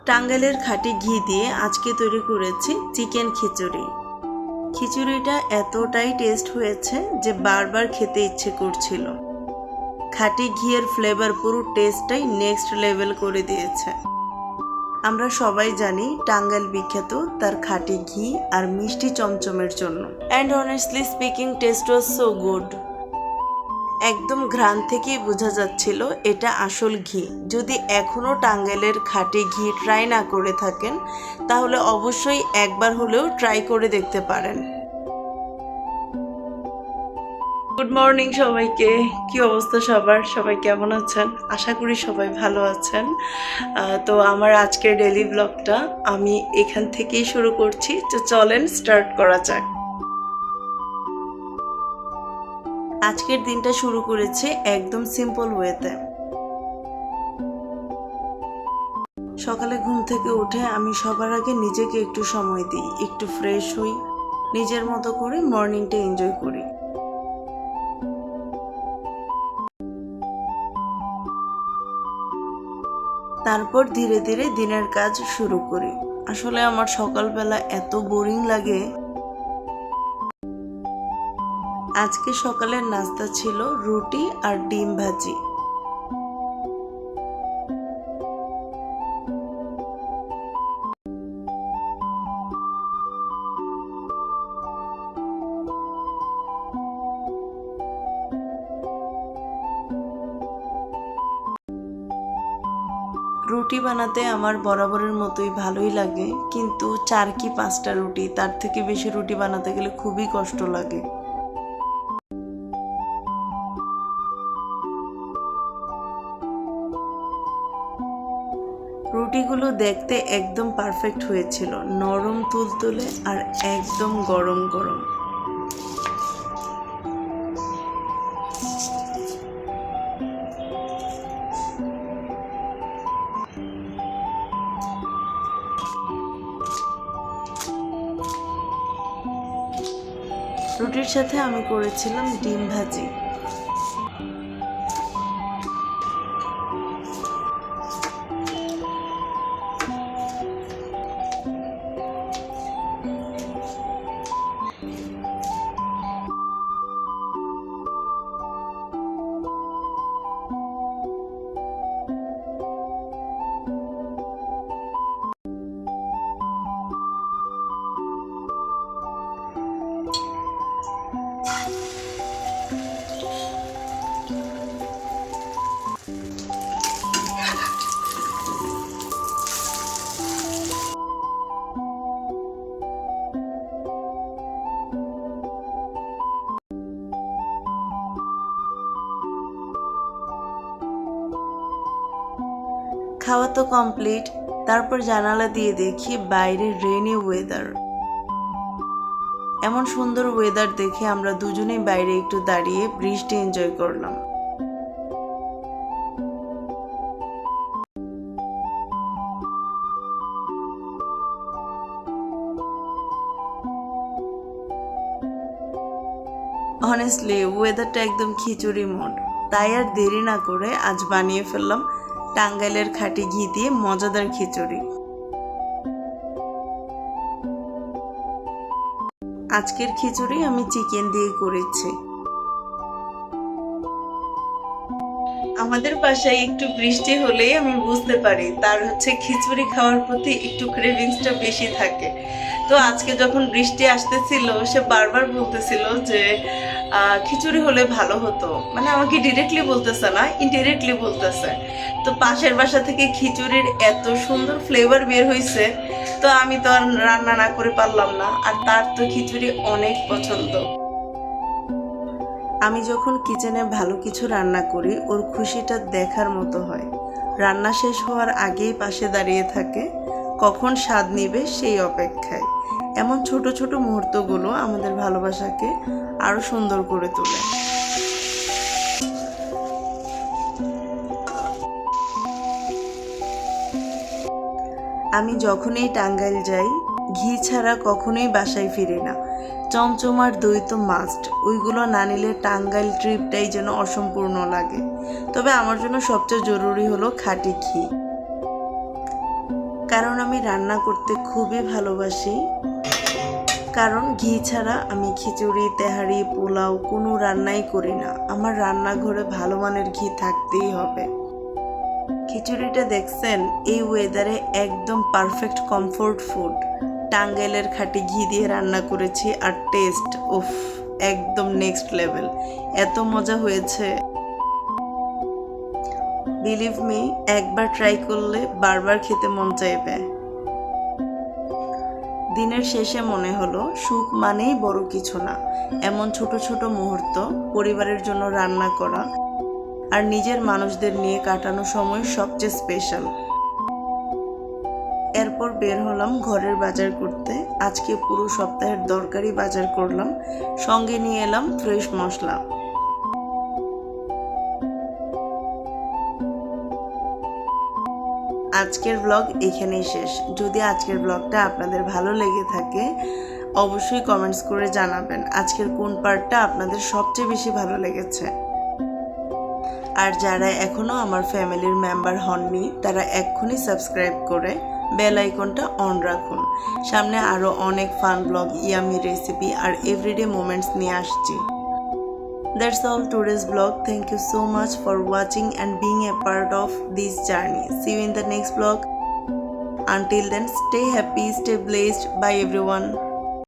টাঙ্গাইলের খাঁটি ঘি দিয়ে আজকে তৈরি করেছি চিকেন খিচুড়ি। খিচুড়িটা এতটাই টেস্ট হয়েছে যে বারবার খেতে ইচ্ছে করছিল। খাঁটি ঘিয়ের ফ্লেভার পুরো টেস্টটাই নেক্সট লেভেল করে দিয়েছে। আমরা সবাই জানি টাঙ্গাইল বিখ্যাত তার খাঁটি ঘি আর মিষ্টি চমচমের জন্য। And honestly speaking test was so good. একদম ঘ্রাণ থেকেই বোঝা যাচ্ছিল এটা আসল ঘি। যদি এখনও টাঙ্গাইলের খাঁটি ঘি ট্রাই না করে থাকেন তাহলে অবশ্যই একবার হলেও ট্রাই করে দেখতে পারেন। গুড মর্নিং সবাইকে। কি অবস্থা সবার? সবাই কেমন আছেন? আশা করি সবাই ভালো আছেন। তো আমার আজকের ডেইলি ব্লগটা আমি এখান থেকেই শুরু করছি। তো চলেন স্টার্ট করা যাক। আজকের দিনটা শুরু করেছে একদম সিম্পল ওয়েতে। সকালে ঘুম থেকে উঠে আমি সবার আগে নিজেকে একটু সময় দিই, একটু ফ্রেশ হই, নিজের মতো করে মর্নিংটা এনজয় করি। তারপর ধীরে ধীরে দিনের কাজ শুরু করি। আসলে আমার সকালবেলা এত বোরিং লাগে। আজকে সকালের নাস্তা ছিল রুটি আর ডিম ভাজি। রুটি বানাতে আমার বরাবরের মতোই ভালোই লাগে, কিন্তু 4 কি 5টা রুটি, তার থেকে বেশি রুটি বানাতে গেলে খুবই কষ্ট লাগে। রুটিগুলো দেখতে একদম পারফেক্ট হয়েছিল, নরম তুলতুলে আর একদম গরম গরম। রুটির সাথে আমি করেছিলাম ডিম ভাজি। খাওয়া তো কমপ্লিট। তারপর জানালা দিয়ে দেখি বাইরে রেনি ওয়েদার। এমন সুন্দর ওয়েদার দেখে আমরা দুজনেই বাইরে একটু দাঁড়িয়ে বৃষ্টি এনজয় করলাম। অনেস্টলি ওয়েদারটা একদম খিচুড়ি মোড। তাই আর দেরি না করে আজ বানিয়ে ফেললাম টাঙ্গাইলের খাঁটি ঘি দিয়ে মজাদার খিচুড়ি। আজকের খিচুড়ি আমি চিকেন দিয়ে করেছি। আমাদের বাসায় একটু বৃষ্টি হলেই আমি বুঝতে পারি তার খিচুড়ি খাওয়ার প্রতি একটু ক্রেভিংসটা বেশি থাকে। তো আজকে যখন বৃষ্টি আসতেছিল সে বারবার বলতেছিল যে খিচুড়ি হলে ভালো হতো। মানে আমাকে ডিরেক্টলি বলতেছে না, ইনডিরেক্টলি বলতেছে। তো পাশের বাসা থেকে খিচুড়ির এত সুন্দর ফ্লেভার বের হয়েছে, তো আমি তো আর রান্না না করে পারলাম না। আর তার তো খিচুড়ি অনেক পছন্দ। আমি যখন কিচেনে ভালো কিছু রান্না করি ওর খুশিটা দেখার মতো হয়। রান্না শেষ হওয়ার আগেই পাশে দাঁড়িয়ে থাকে, কখন স্বাদ নিবে সেই অপেক্ষায়। এমন ছোট ছোট মুহূর্তগুলো আমাদের ভালোবাসাকে আরো সুন্দর করে তোলে। আমি যখনই টাঙ্গাইল যাই ঘি ছাড়া কখনোই বাসায় ফিরি না। চমচম আর দই তো মাস্ট, ওইগুলো না নিলে টাঙ্গাইল ট্রিপটাই যেন অসম্পূর্ণ লাগে। তবে আমার জন্য সবচেয়ে জরুরি হলো খাঁটি ঘি। কারণ আমি রান্না করতে খুবই ভালোবাসি। কারণ ঘি ছাড়া আমি খিচুড়ি, তেহারি, পোলাও কোনো রান্নাই করি না। আমার রান্নাঘরে ভালো মানের ঘি থাকতেই হবে। খিচুড়িটা দেখছেন, এই ওয়েদারে একদম পারফেক্ট কমফোর্ট ফুড। টাঙ্গাইলের খাঁটি ঘি দিয়ে রান্না করেছি, আর টেস্ট উফ, একদম নেক্সট লেভেল। এত মজা হয়েছে, বিলিভ মি, একবার ট্রাই করলে বারবার খেতে মন চাইবে। দিনের শেষে মনে হলো সুখ মানেই বড় কিছু না, এমন ছোট ছোট মুহূর্ত, পরিবারের জন্য রান্না করা আর নিজের মানুষদের নিয়ে কাটানো সময় সবচেয়ে স্পেশাল। এরপর বের হলাম ঘরের বাজার করতে। আজকে পুরো সপ্তাহের দরকারি বাজার করলাম, সঙ্গে নিয়ে এলাম ফ্রেশ মশলা। আজকের ব্লগ এখানেই শেষ। যদি আজকের ব্লগটা আপনাদের ভালো লেগে থাকে অবশ্যই কমেন্টস করে জানাবেন আজকের কোন পার্টটা আপনাদের সবচেয়ে বেশি ভালো লেগেছে। আর যারা এখনও আমার ফ্যামিলির মেম্বার হননি তারা এক্ষুনি সাবস্ক্রাইব করে বেল আইকনটা অন রাখুন। সামনে আরও অনেক ফান ব্লগ, ইয়ামি রেসিপি আর এভরিডে মোমেন্টস নিয়ে আসছি। That's all today's vlog. Thank you so much for watching and being a part of this journey. See you in the next vlog. Until then, stay happy, stay blessed. Bye everyone.